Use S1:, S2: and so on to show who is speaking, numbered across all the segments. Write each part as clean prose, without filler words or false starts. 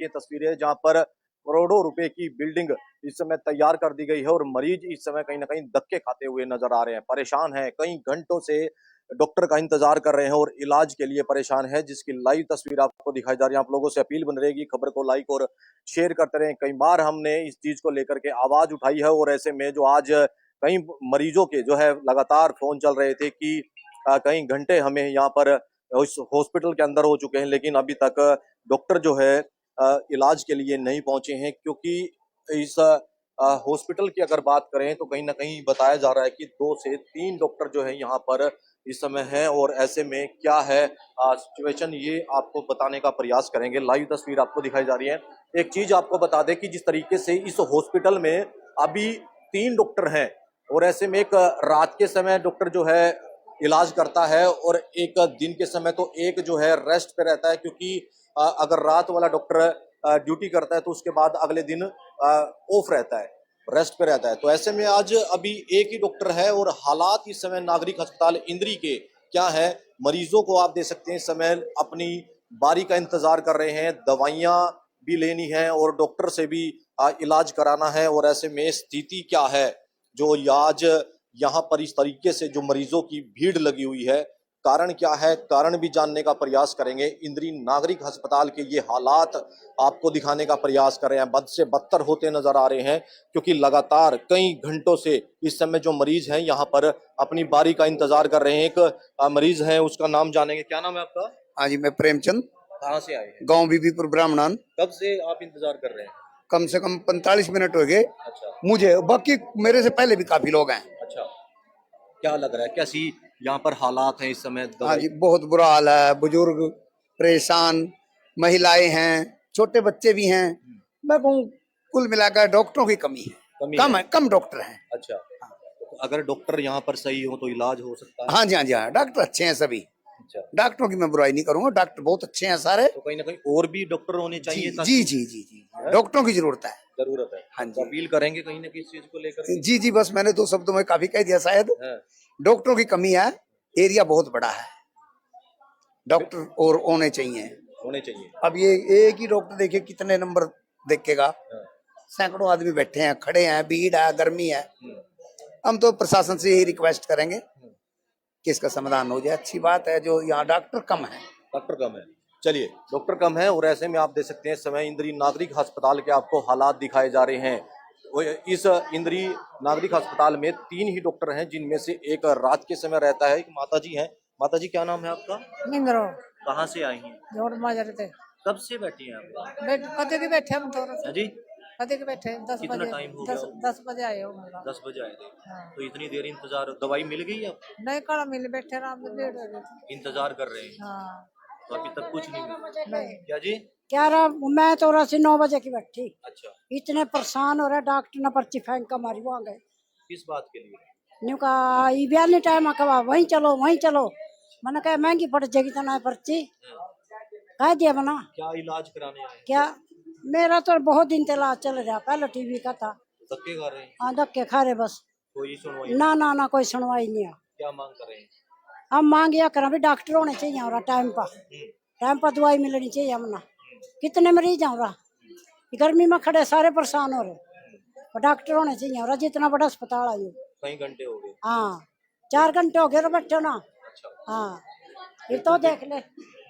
S1: देखिए तस्वीरें जहां पर करोड़ों रुपए की बिल्डिंग इस समय तैयार कर दी गई है और मरीज इस समय कहीं ना कहीं धक्के खाते हुए नजर आ रहे हैं, परेशान हैं, कई घंटों से डॉक्टर का इंतजार कर रहे हैं और इलाज के लिए परेशान है, जिसकी लाइव तस्वीर आपको दिखाई जा रही है। आप लोगों से अपील बन रहेगी खबर को लाइक और शेयर करते रहें। कई बार हमने इस चीज को लेकर के आवाज उठाई है और ऐसे में जो आज कई मरीजों के जो है लगातार फोन चल रहे थे कि कई घंटे हमें यहाँ पर उस हॉस्पिटल के अंदर हो चुके हैं, लेकिन अभी तक डॉक्टर जो है इलाज के लिए नहीं पहुंचे हैं, क्योंकि इस हॉस्पिटल की अगर बात करें तो कहीं ना कहीं बताया जा रहा है कि 2 से 3 डॉक्टर जो है यहाँ पर इस समय है और ऐसे में क्या है सिचुएशन ये आपको बताने का प्रयास करेंगे। लाइव तस्वीर आपको दिखाई जा रही है। एक चीज आपको बता दें कि जिस तरीके से इस हॉस्पिटल में अभी 3 डॉक्टर हैं और ऐसे में एक रात के समय डॉक्टर जो है इलाज करता है और एक दिन के समय तो एक जो है रेस्ट पे रहता है, क्योंकि अगर रात वाला डॉक्टर ड्यूटी करता है तो उसके बाद अगले दिन ऑफ रहता है, रेस्ट पे रहता है। तो ऐसे में आज अभी एक ही डॉक्टर है और हालात इस समय नागरिक अस्पताल इंद्री के क्या है, मरीजों को आप दे सकते हैं इस समय अपनी बारी का इंतजार कर रहे हैं, दवाइयां भी लेनी है और डॉक्टर से भी इलाज कराना है। और ऐसे में स्थिति क्या है जो आज यहाँ पर इस तरीके से जो मरीजों की भीड़ लगी हुई है, कारण क्या है, कारण भी जानने का प्रयास करेंगे। इंद्री नागरिक अस्पताल के ये हालात आपको दिखाने का प्रयास कर रहे हैं, बद से बदतर होते नजर आ रहे हैं, क्योंकि लगातार कई घंटों से इस समय जो मरीज हैं यहाँ पर अपनी बारी का इंतजार कर रहे हैं। एक मरीज है, उसका नाम जानेंगे। क्या नाम है आपका?
S2: हाँ जी, मैं प्रेमचंद।
S1: कहाँ से आए हैं?
S2: गांव बीबीपुर ब्राह्मणान।
S1: कब से आप इंतजार कर रहे हैं?
S2: कम से कम 45 मिनट हो गए
S1: अच्छा
S2: मुझे, बाकी मेरे से पहले भी काफी लोग हैं।
S1: अच्छा, क्या लग रहा है, कैसी यहाँ पर हालात हैं इस समय?
S2: हाँ जी, बहुत बुरा हाल है, बुजुर्ग परेशान, महिलाएं हैं, छोटे बच्चे भी हैं। मैं कहूँ कुल मिलाकर डॉक्टरों की कमी है, कम डॉक्टर हैं।
S1: अच्छा, तो अगर डॉक्टर यहाँ पर सही हो तो इलाज हो सकता है?
S2: हाँ जी, हाँ जी, हाँ, डॉक्टर अच्छे हैं सभी।
S1: अच्छा,
S2: डॉक्टरों की मैं बुराई नहीं करूंगा, डॉक्टर बहुत अच्छे हैं सारे।
S1: तो कहीं ना कहीं और भी डॉक्टर होने चाहिए।
S2: जी जी जी जी, डॉक्टरों की जरूरत है।
S1: जरूरत है।
S2: हाँ
S1: तो
S2: जी,
S1: अपील करेंगे कहीं ना कहीं इस चीज को लेकर।
S2: जी जी, बस मैंने 2 शब्दों में काफी कह दिया शायद। डॉक्टरों की कमी है, एरिया बहुत बड़ा है, डॉक्टर और होने चाहिए। अब ये एक ही डॉक्टर देखिए कितने नंबर देखेगा, सैकड़ों आदमी बैठे हैं, खड़े हैं, भीड़ है, गर्मी है। हम तो प्रशासन से यही रिक्वेस्ट करेंगे कि इसका समाधान हो जाए। अच्छी बात है जो यहाँ डॉक्टर कम है।
S1: चलिए, डॉक्टर कम है और ऐसे में आप देख सकते हैं इस समय इंद्री नागरिक अस्पताल के आपको हालात दिखाए जा रहे हैं। इस इंद्री नागरिक अस्पताल में 3 ही डॉक्टर हैं, जिनमें से एक रात के समय रहता है। एक माता जी हैं। माता जी, क्या नाम है आपका?
S3: निंगरो
S1: कहाँ से आई हैं?
S3: जोड़ माजर थे।
S1: कब से बैठी हैं आप?
S3: कदे के बैठे हम तो
S1: जी,
S3: कदे के बैठे 10
S1: कितना
S3: बजे
S1: टाइम हो गया?
S3: 10 बजे आए हो मतलब।
S1: 10 बजे आए थे।
S3: हाँ।
S1: तो इतनी देर इंतजार, दवाई मिल गई अब?
S3: नहीं कड़ा मिल बैठे आराम से भीड़ हो गई थी।
S1: इंतजार कर रहे हैं।
S3: हाँ
S1: तो अभी तक कुछ नहीं मिला?
S3: नहीं
S1: क्या जी?
S3: क्या रहा, मैं तो रसी 9 बजे की बैठी,
S1: अच्छा,
S3: इतने परेशान हो रहे, डॉक्टर ने पर्ची फेंक कर मारी वहाँ गए।
S1: किस बात के लिए?
S3: न्यू कहा ये बयाली टाइम कहा वहीं चलो। मैंने कहा महंगी पड़ जाएगी तो ना पर्ची कह दिया बना।
S1: क्या इलाज कराने आए?
S3: क्या मेरा तो बहुत दिन से इलाज चल रहा, पहले टीवी का था।
S1: धक्के खा रहे हैं?
S3: हाँ धक्के खा रहे बस,
S1: कोई सुनवाई?
S3: ना कोई सुनवाई नहीं है।
S1: क्या मांग कर रहे हैं?
S3: हम मांग या करा भी डॉक्टर होने चाहिए और टाइम पर दवाई मिलनी चाहिए हमना। कितने मरीज हैं और गर्मी में खड़े सारे परेशान हो रहे, और डॉक्टर होने चाहिए और जितना बड़ा अस्पताल है।
S1: कई घंटे हो गए?
S3: हाँ 4 घंटे हो गए बैठे ना। हाँ ये तो देख ले।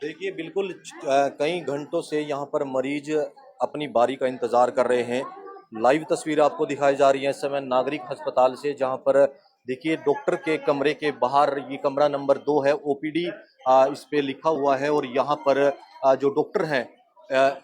S1: देखिए, बिल्कुल कई घंटों से यहाँ पर मरीज अपनी बारी का इंतजार कर रहे हैं। लाइव तस्वीर आपको दिखाई जा रही है इस समय नागरिक अस्पताल से, जहाँ पर देखिए डॉक्टर के कमरे के बाहर ये कमरा नंबर 2 है, ओपीडी इस पे लिखा हुआ है और यहाँ पर जो डॉक्टर हैं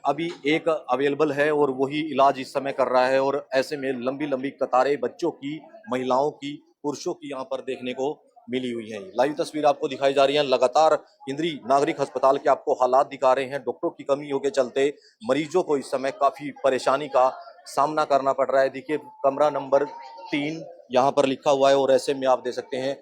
S1: अभी एक अवेलेबल है और वही इलाज इस समय कर रहा है। और ऐसे में लंबी लंबी कतारें बच्चों की, महिलाओं की, पुरुषों की यहाँ पर देखने को मिली हुई है। लाइव तस्वीर आपको दिखाई जा रही है। लगातार इंद्री नागरिक अस्पताल के आपको हालात दिखा रहे हैं। डॉक्टरों की कमी होने के चलते मरीजों को इस समय काफी परेशानी का सामना करना पड़ रहा है। देखिए, कमरा नंबर 3 यहाँ पर लिखा हुआ है और ऐसे में आप देख सकते हैं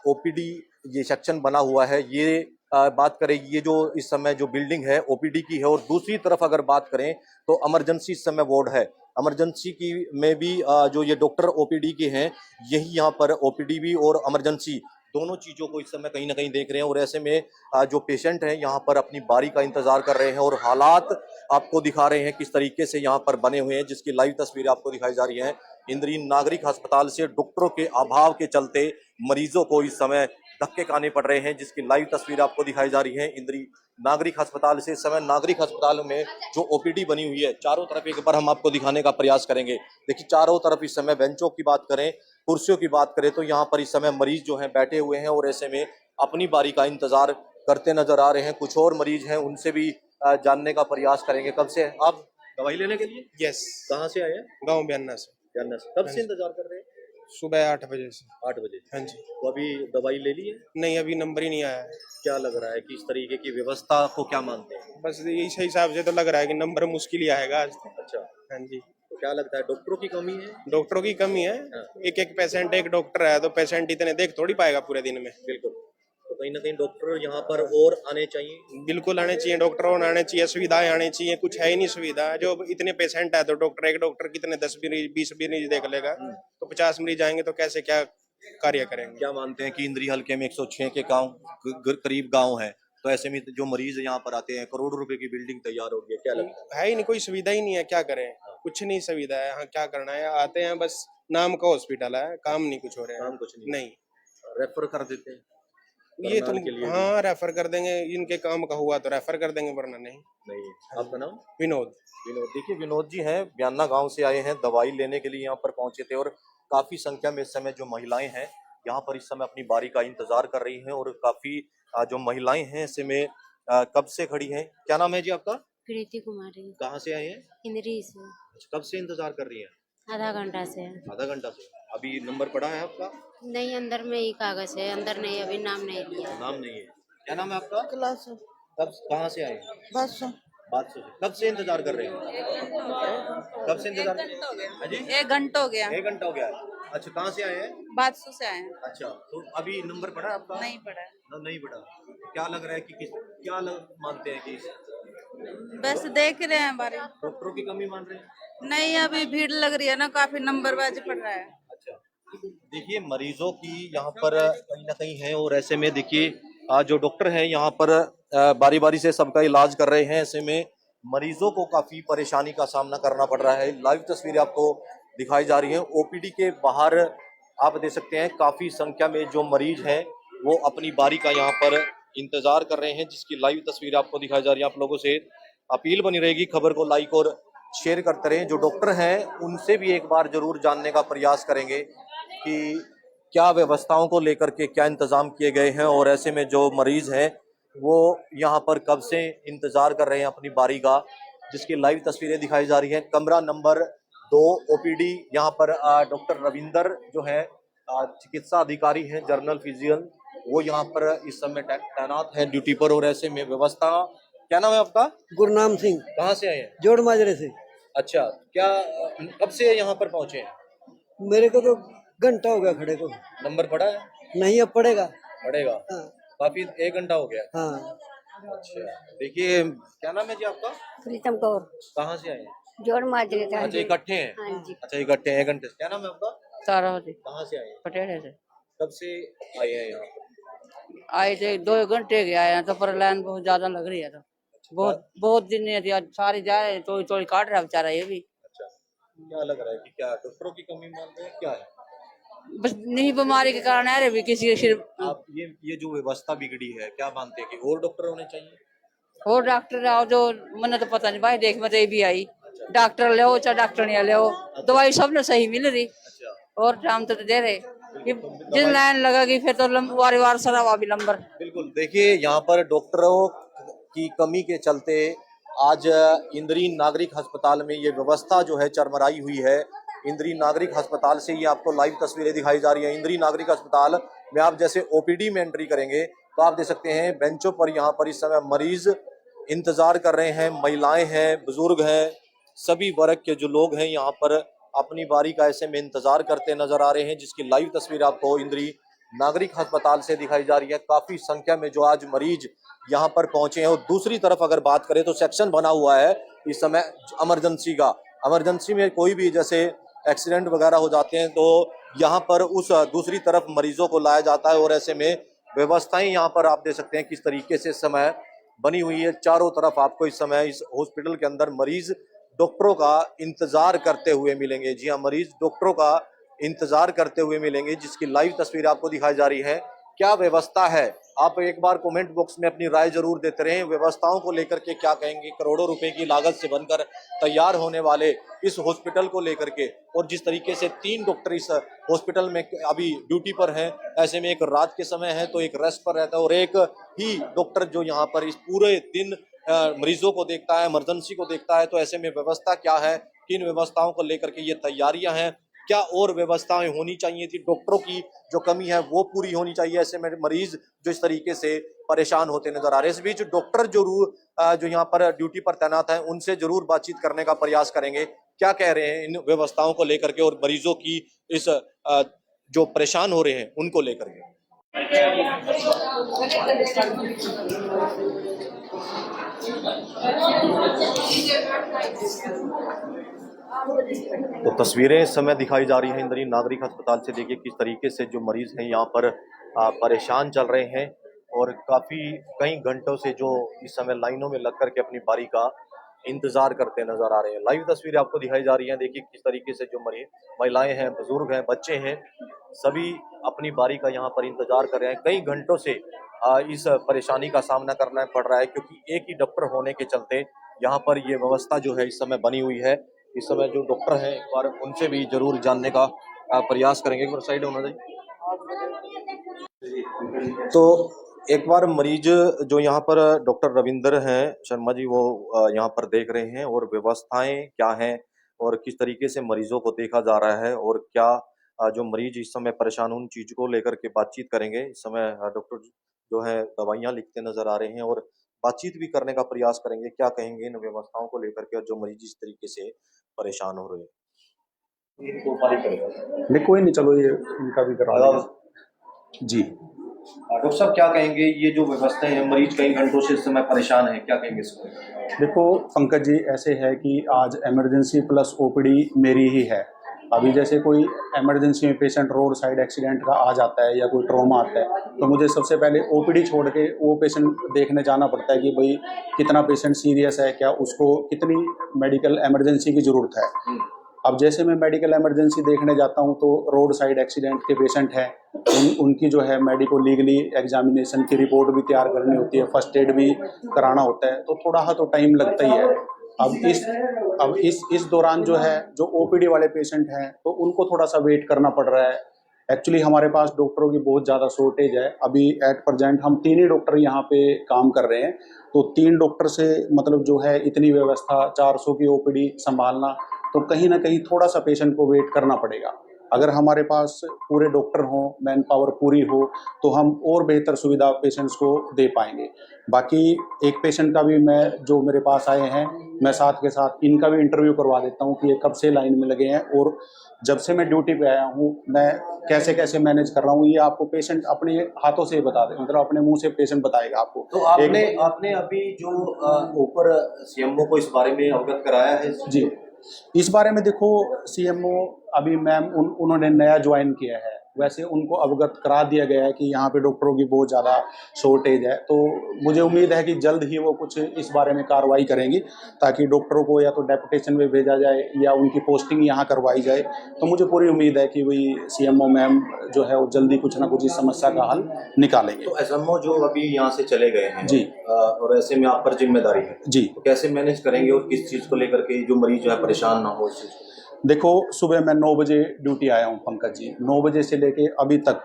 S1: ओपीडी ये सेक्शन बना हुआ है। ये बात करें, ये जो इस समय जो बिल्डिंग है ओपीडी की है, और दूसरी तरफ अगर बात करें तो इमरजेंसी इस समय वार्ड है। इमरजेंसी की में भी जो ये डॉक्टर ओपीडी के हैं, यही यहाँ पर ओपीडी भी और इमरजेंसी दोनों चीजों को इस समय कहीं ना कहीं देख रहे हैं और ऐसे में जो पेशेंट हैं यहाँ पर अपनी बारी का इंतजार कर रहे हैं और हालात आपको दिखा रहे हैं किस तरीके से यहाँ पर बने हुए हैं, जिसकी लाइव तस्वीरें आपको दिखाई जा रही हैं। इंद्री नागरिक अस्पताल से डॉक्टरों के अभाव के चलते मरीजों को इस समय धक्के खाने पड़ रहे हैं, जिसकी लाइव तस्वीर आपको दिखाई जा रही है इंद्री नागरिक अस्पताल से। इस समय नागरिक अस्पताल में जो ओपीडी बनी हुई है चारों तरफ एक बार हम आपको दिखाने का प्रयास करेंगे। देखिए चारों तरफ इस समय बेंचों की बात करें, कुर्सियों की बात करें तो यहाँ पर इस समय मरीज जो हैं बैठे हुए हैं और ऐसे में अपनी बारी का इंतजार करते नजर आ रहे हैं। कुछ और मरीज हैं उनसे भी जानने का प्रयास करेंगे। कब से आप दवाई लेने के लिए?
S4: यस,
S1: कहाँ से आए हैं?
S4: गाँव बयाना से।
S1: कब से इंतजार कर रहे हैं?
S4: सुबह 8 बजे से।
S1: 8 बजे।
S4: हाँ जी।
S1: तो अभी दवाई ले ली है?
S4: नहीं, अभी नंबर ही नहीं आया है।
S1: क्या लग रहा है कि इस तरीके की व्यवस्था को क्या मानते हैं?
S4: बस इस हिसाब से तो लग रहा है कि नंबर मुश्किल ही आएगा आज तो।
S1: अच्छा,
S4: हाँ जी।
S1: तो क्या लगता है डॉक्टरों की कमी है?
S4: डॉक्टरों की कमी है। एक एक पेशेंट, एक डॉक्टर है तो पेशेंट इतने देख थोड़ी पाएगा पूरे दिन में।
S1: बिल्कुल, तो कहीं ना कहीं डॉक्टर यहाँ पर और आने चाहिए।
S4: बिल्कुल आने चाहिए, डॉक्टर और आने चाहिए, सुविधाएं आनी चाहिए। कुछ है ही नहीं सुविधा। जो इतने पेशेंट है तो डॉक्टर, एक डॉक्टर कितने 10 मरीज 20 मरीज देख लेगा, तो 50 मरीज आएंगे तो कैसे क्या कार्य करेंगे?
S1: क्या मानते हैं कि इंद्री हल्के में 106 के गांव करीब गांव है, तो ऐसे में जो मरीज यहाँ पर आते हैं, करोड़ों रुपए की बिल्डिंग तैयार हो गई है, क्या लगता
S4: है ही नहीं, कोई सुविधा ही नहीं है। क्या करें, कुछ नहीं सुविधा है। हाँ, क्या करना है, आते हैं बस नाम का हॉस्पिटल है, काम नहीं कुछ हो रहा है।
S1: काम कुछ
S4: नहीं,
S1: रेफर कर देते हैं
S4: ये तो
S1: करनाल के लिए?
S4: हाँ, रेफर कर देंगे, इनके काम का हुआ तो रेफर कर देंगे, वरना नहीं।
S1: नहीं। आपका नाम?
S4: विनोद।
S1: विनोद। देखिए विनोद जी हैं, बयाना गांव से आए हैं, दवाई लेने के लिए यहाँ पर पहुंचे थे और काफी संख्या में इस समय जो महिलाएं हैं यहाँ पर इस समय अपनी बारी का इंतजार कर रही हैं और काफी जो महिलाएं हैं ऐसे में कब से खड़ी हैं। क्या नाम है जी आपका?
S5: प्रीति कुमारी।
S1: कहाँ से आए हैं?
S5: इंद्री से।
S1: कब से इंतजार कर रही हैं?
S5: आधा घंटा से।
S1: आधा घंटा से। अभी नंबर पड़ा है आपका?
S5: नहीं, अंदर में ही कागज है, अंदर नहीं, अभी नाम नहीं लिया।
S1: नाम नहीं है। क्या नाम है आपका?
S6: क्लास
S1: कब कहाँ से आए हैं?
S6: बस
S1: बात से। कब से इंतजार कर रहे हैं? कब से इंतजार? हाँ जी,
S6: 1 घंटा हो गया।
S1: 1 घंटा हो गया है। अच्छा, कहाँ से आए हैं?
S6: बादसू से आए हैं।
S1: अच्छा, तो अभी नंबर पड़ा है आपका?
S6: नहीं पड़ा है।
S1: नहीं पड़ा। क्या लग रहा है कि क्या मानते हैं कि
S6: बस देख रहे हैं बारे में।
S1: डॉक्टरों की कमी मान रहे हैं?
S6: नहीं, अभी भीड़ लग रही है ना, काफी नंबरबाजी पड़ रहा है।
S1: अच्छा, देखिए मरीजों की यहाँ पर कहीं ना कहीं है और ऐसे में देखिए जो डॉक्टर हैं यहाँ पर बारी बारी से सबका इलाज कर रहे हैं। ऐसे में मरीजों को काफी परेशानी का सामना करना पड़ रहा है। लाइव तस्वीरें आपको दिखाई जा रही है। ओपीडी के बाहर आप देख सकते हैं काफी संख्या में जो मरीज हैं वो अपनी बारी का यहाँ पर इंतजार कर रहे हैं, जिसकी लाइव तस्वीर आपको दिखाई जा रही है। आप लोगों से अपील बनी रहेगी, खबर को लाइक और शेयर करते रहें। जो डॉक्टर हैं उनसे भी एक बार जरूर जानने का प्रयास करेंगे कि क्या व्यवस्थाओं को लेकर के क्या इंतजाम किए गए हैं और ऐसे में जो मरीज हैं वो यहाँ पर कब से इंतजार कर रहे हैं अपनी बारी का, जिसकी लाइव तस्वीरें दिखाई जा रही हैं। कमरा नंबर 2 ओपीडी, यहाँ पर डॉक्टर रविंदर जो है चिकित्सा अधिकारी हैं, जर्नल फिजिशियन, वो यहाँ पर इस समय तैनात है ड्यूटी पर और ऐसे में व्यवस्था। क्या नाम है आपका?
S7: गुरनाम सिंह,
S1: कहाँ से आए हैं?
S7: जोड़ माजरे से।
S1: अच्छा, क्या कब से यहाँ पर पहुंचे हैं?
S7: मेरे को तो घंटा हो गया खड़े को।
S1: नंबर पड़ा है?
S7: नहीं, अब पड़ेगा।
S1: पड़ेगा।
S7: हाँ।
S1: काफी 1 घंटा हो गया।
S7: हाँ।
S1: अच्छा, देखिए क्या नाम है जी आपका?
S5: प्रीतम कौर।
S1: कहाँ से आए हैं?
S5: जोड़ माजरे का।
S1: अच्छा, इकट्ठे हैं?
S5: हाँ जी।
S1: अच्छा, इकट्ठे हैं 1 घंटे से। क्या नाम है आपका?
S8: सारा होती
S1: कहाँ से आए हैं?
S8: पटेड़े से
S1: कब से आए हैं यहाँ पर?
S8: आए थे, 2 घंटे के आए हैं, तो पर लाइन बहुत ज्यादा लग रही है, तो बहुत दिन नहीं थी। आज सारी जाए तो चोरी काट रहा है बेचारा ये भी।
S1: अच्छा, क्या लग रहा है कि क्या डॉक्टरों की कमी मान रहे हैं, क्या है?
S8: बस नहीं, बीमारी के कारण है रे भी किसी के सिर्फ।
S1: आप ये जो व्यवस्था बिगड़ी है, क्या मानते हैं कि और डॉक्टर होने चाहिए?
S8: और डॉक्टर आओ जो मैंने तो पता नहीं भाई, देख मैं तो ये भी आई, डॉक्टर ले चाहे डॉक्टर नहीं ले, दवाई सबने सही मिल रही और टाइम तो दे रहे। जिस लाइन लगेगी फिर तो वारी वार सरावा भी लंबर।
S1: बिल्कुल, देखिए यहाँ पर डॉक्टरों की कमी के चलते आज इंद्री नागरिक अस्पताल में ये व्यवस्था जो है चरमराई हुई है। इंद्री नागरिक अस्पताल से ये आपको लाइव तस्वीरें दिखाई जा रही है। इंद्री नागरिक अस्पताल में आप जैसे ओपीडी में एंट्री करेंगे तो आप देख सकते हैं बेंचों पर यहाँ पर इस समय मरीज इंतजार कर रहे हैं। महिलाएं हैं, बुजुर्ग हैं, सभी वर्ग के जो लोग हैं यहाँ पर अपनी बारी का ऐसे में इंतजार करते नजर आ रहे हैं, जिसकी लाइव तस्वीर आपको इंद्री नागरिक अस्पताल से दिखाई जा रही है। काफी संख्या में जो आज मरीज यहाँ पर पहुंचे हैं और दूसरी तरफ अगर बात करें तो सेक्शन बना हुआ है इस समय इमरजेंसी का। इमरजेंसी में कोई भी जैसे एक्सीडेंट वगैरह हो जाते हैं तो यहाँ पर उस दूसरी तरफ मरीजों को लाया जाता है और ऐसे में व्यवस्थाएं यहाँ पर आप देख सकते हैं किस तरीके से इस समय बनी हुई है। चारों तरफ आपको इस समय इस हॉस्पिटल के अंदर मरीज डॉक्टरों का इंतजार करते हुए मिलेंगे। जी हाँ, मरीज डॉक्टरों का इंतजार करते हुए मिलेंगे, जिसकी लाइव तस्वीर आपको दिखाई जा रही है। क्या व्यवस्था है, आप एक बार कमेंट बॉक्स में अपनी राय जरूर देते रहें। व्यवस्थाओं को लेकर के क्या कहेंगे, करोड़ों रुपए की लागत से बनकर तैयार होने वाले इस हॉस्पिटल को लेकर के, और जिस तरीके से 3 डॉक्टर इस हॉस्पिटल में अभी ड्यूटी पर हैं, ऐसे में एक रात के समय है तो एक रेस्ट पर रहता है और एक ही डॉक्टर जो यहाँ पर इस पूरे दिन मरीजों को देखता है, इमरजेंसी को देखता है। तो ऐसे में व्यवस्था क्या है, किन व्यवस्थाओं को लेकर के ये तैयारियां हैं, क्या और व्यवस्थाएं होनी चाहिए थी, डॉक्टरों की जो कमी है वो पूरी होनी चाहिए। ऐसे में मरीज जो इस तरीके से परेशान होते नजर आ रहे हैं। इस बीच डॉक्टर जो यहाँ पर ड्यूटी पर तैनात हैं, उनसे जरूर बातचीत करने का प्रयास करेंगे, क्या कह रहे हैं इन व्यवस्थाओं को लेकर के और मरीजों की इस जो परेशान हो रहे हैं उनको लेकर के। तो तस्वीरें इस समय दिखाई जा रही हैं इंद्री नागरिक अस्पताल से। देखिए किस तरीके से जो मरीज हैं यहाँ पर परेशान चल रहे हैं और कई घंटों से जो इस समय लाइनों में लग करके अपनी बारी का इंतजार करते नजर आ रहे हैं। लाइव तस्वीरें आपको दिखाई जा रही हैं। देखिए किस तरीके से जो मरीज, महिलाएं हैं, बुजुर्ग हैं, बच्चे हैं, सभी अपनी बारी का यहाँ पर इंतजार कर रहे हैं। कई घंटों से इस परेशानी का सामना करना पड़ रहा है क्योंकि एक ही डॉक्टर होने के चलते यहाँ पर ये व्यवस्था जो है इस समय बनी हुई है। इस समय जो डॉक्टर हैं एक बार उनसे भी जरूर जानने का प्रयास करेंगे। एक बार साइड होना चाहिए। तो एक बार मरीज जो यहाँ पर डॉक्टर रविंद्र हैं शर्मा जी, वो यहाँ पर देख रहे हैं और व्यवस्थाएं क्या हैं और किस तरीके से मरीजों को देखा जा रहा है और क्या जो मरीज इस समय परेशान उन चीज को लेकर के बातचीत करेंगे। इस समय डॉक्टर जो है दवाइयाँ लिखते नजर आ रहे हैं और बातचीत भी करने का प्रयास करेंगे, क्या कहेंगे इन व्यवस्थाओं को लेकर के और जो मरीज इस तरीके से परेशान हो रहे हैं।
S9: नहीं कोई नहीं, चलो ये इनका भी करा जी।
S1: डॉक्टर साहब क्या कहेंगे, ये जो व्यवस्था है, मरीज कई घंटों से इस समय परेशान है, क्या कहेंगे इसको?
S9: देखो पंकज जी, ऐसे है कि आज इमरजेंसी प्लस ओपीडी मेरी ही है। अभी जैसे कोई इमरजेंसी में पेशेंट रोड साइड एक्सीडेंट का आ जाता है या कोई ट्रॉमा आता है तो मुझे सबसे पहले ओपीडी छोड़ के वो पेशेंट देखने जाना पड़ता है कि भाई कितना पेशेंट सीरियस है, क्या उसको कितनी मेडिकल इमरजेंसी की ज़रूरत है। अब जैसे मैं मेडिकल इमरजेंसी देखने जाता हूं तो रोड साइड एक्सीडेंट के पेशेंट हैं, उनकी जो है मेडिको लीगली एग्जामिनेशन की रिपोर्ट भी तैयार करनी होती है, फर्स्ट एड भी कराना होता है, तो थोड़ा तो टाइम लगता ही है। अब इस दौरान जो है जो ओपीडी वाले पेशेंट हैं तो उनको थोड़ा सा वेट करना पड़ रहा है। एक्चुअली हमारे पास डॉक्टरों की बहुत ज़्यादा शॉर्टेज है। अभी एट प्रेजेंट हम 3 ही डॉक्टर यहाँ पे काम कर रहे हैं, तो 3 डॉक्टर से मतलब जो है इतनी व्यवस्था, 400 की ओपीडी संभालना, तो कहीं ना कहीं थोड़ा सा पेशेंट को वेट करना पड़ेगा। अगर हमारे पास पूरे डॉक्टर हों, मैन पावर पूरी हो, तो हम और बेहतर सुविधा पेशेंट्स को दे पाएंगे। बाकी एक पेशेंट का भी मैं, जो मेरे पास आए हैं, मैं साथ के साथ इनका भी इंटरव्यू करवा देता हूं कि ये कब से लाइन में लगे हैं और जब से मैं ड्यूटी पे आया हूं मैं कैसे कैसे मैनेज कर रहा हूं, ये आपको पेशेंट अपने हाथों से बता दे, मतलब अपने मुंह से पेशेंट बताएगा आपको।
S1: तो आपने अभी जो ऊपर सीएमओ को इस बारे में अवगत कराया है?
S9: जी, इस बारे में देखो सीएमओ अभी मैम उन्होंने नया ज्वाइन किया है, वैसे उनको अवगत करा दिया गया है कि यहाँ पे डॉक्टरों की बहुत ज़्यादा शॉर्टेज है, तो मुझे उम्मीद है कि जल्द ही वो कुछ इस बारे में कार्रवाई करेंगी ताकि डॉक्टरों को या तो डेपुटेशन में भेजा जाए या उनकी पोस्टिंग यहाँ करवाई जाए। तो मुझे पूरी उम्मीद है कि वही सीएमओ मैम जो है वो जल्दी कुछ ना कुछ इस समस्या का हल निकालेंगे।
S1: तो एसएमओ जो अभी यहाँ से चले गए हैं
S9: जी,
S1: और ऐसे में आप पर जिम्मेदारी है
S9: जी,
S1: तो कैसे मैनेज करेंगे और किस चीज़ को लेकर के जो मरीज जो है परेशान ना हो इस चीज़?
S9: देखो सुबह मैं 9 बजे ड्यूटी आया हूँ पंकज जी, 9 बजे से लेके अभी तक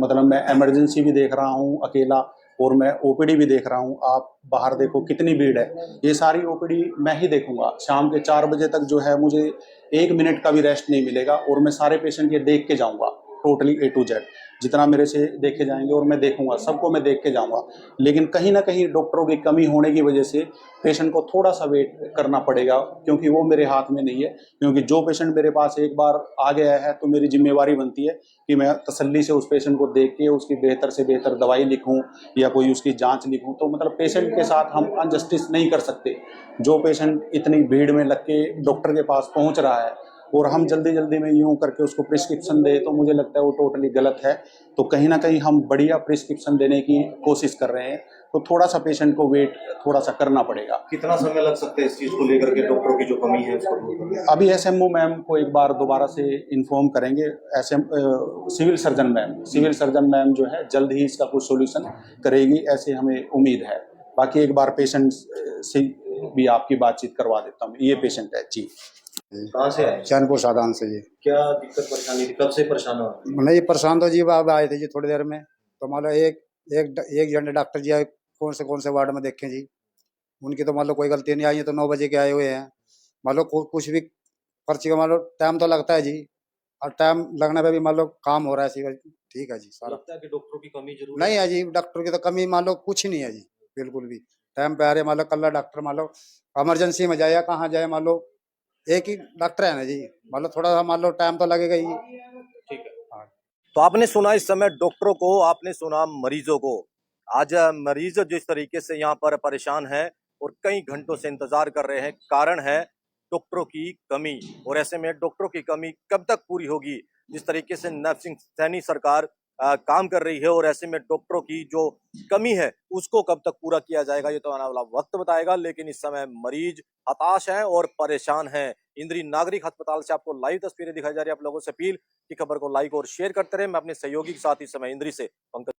S9: मतलब मैं इमरजेंसी भी देख रहा हूँ अकेला और मैं ओपीडी भी देख रहा हूँ। आप बाहर देखो कितनी भीड़ है, ये सारी ओपीडी मैं ही देखूंगा। शाम के 4 बजे तक जो है मुझे 1 मिनट का भी रेस्ट नहीं मिलेगा और मैं सारे पेशेंट ये देख के जाऊंगा, टोटली A to Z जितना मेरे से देखे जाएंगे और मैं देखूंगा, सबको मैं देख के जाऊंगा। लेकिन कहीं ना कहीं डॉक्टरों की कमी होने की वजह से पेशेंट को थोड़ा सा वेट करना पड़ेगा, क्योंकि वो मेरे हाथ में नहीं है। क्योंकि जो पेशेंट मेरे पास एक बार आ गया है तो मेरी जिम्मेवारी बनती है कि मैं तसल्ली से उस पेशेंट को देख के उसकी बेहतर से बेहतर दवाई लिखूँ या कोई उसकी जाँच लिखूँ। तो मतलब पेशेंट के साथ हम अनजस्टिस नहीं कर सकते। जो पेशेंट इतनी भीड़ में लग के डॉक्टर के पास पहुँच रहा है और हम जल्दी जल्दी में यूं करके उसको प्रिस्क्रिप्शन दे तो मुझे लगता है वो टोटली गलत है। तो कहीं ना कहीं हम बढ़िया प्रिस्क्रिप्शन देने की कोशिश कर रहे हैं, तो थोड़ा सा पेशेंट को वेट थोड़ा सा करना पड़ेगा।
S1: कितना समय लग सकता है इस चीज को लेकर के, डॉक्टरों की जो कमी है उसको दूर करने में?
S9: अभी एसएमओ मैम को एक बार दोबारा से इन्फॉर्म करेंगे। सिविल सर्जन मैम जो है जल्द ही इसका कुछ सॉल्यूशन करेगी, ऐसे हमें उम्मीद है। बाकी एक बार पेशेंट से भी आपकी बातचीत करवा देता हूँ। ये पेशेंट है जी।
S1: कहाँ से आए?
S2: चैनपुर सादान से जी।
S1: क्या दिक्कत परेशानी थी, कब से परेशान हो?
S2: नहीं परेशान तो जी अब आए थे जी थोड़ी देर में, तो मान लो एक घंटे डॉक्टर जी आए, कौन से वार्ड में देखें जी। उनकी तो मान लो कोई गलती नहीं आई है, तो 9 बजे के आए हुए हैं। मान लो कुछ भी पर्ची का मान लो टाइम तो लगता है जी, और टाइम लगने पे भी मान लो काम हो रहा है सीधा। ठीक है जी सारा।
S1: लगता है कि डॉक्टरों की कमी जरूर
S2: नहीं है जी, डॉक्टर की तो कमी मान लो कुछ नहीं है जी, बिल्कुल भी। टाइम पे आ रहे मान लो, कल डॉक्टर मान लो इमरजेंसी में जाए या कहाँ जाए, मान लो एक ही डॉक्टर है ना जी, मान लो थोड़ा सा मान लो टाइम तो लगेगा ही।
S1: ठीक है। तो आपने सुना इस समय डॉक्टरों को, आपने सुना मरीजों को। आज मरीज जिस तरीके से यहाँ पर परेशान है और कई घंटों से इंतजार कर रहे हैं, कारण है डॉक्टरों की कमी। और ऐसे में डॉक्टरों की कमी कब तक पूरी होगी? जिस तरीके से नैब सिंह सैनी सरकार काम कर रही है, और ऐसे में डॉक्टरों की जो कमी है उसको कब तक पूरा किया जाएगा, ये तो आने वाला वक्त बताएगा। लेकिन इस समय मरीज हताश हैं और परेशान हैं। इंद्री नागरिक अस्पताल से आपको लाइव तस्वीरें दिखाई जा रही है। आप लोगों से अपील कि खबर को लाइक और शेयर करते रहे। मैं अपने सहयोगी के साथ इस समय इंद्री से पंकज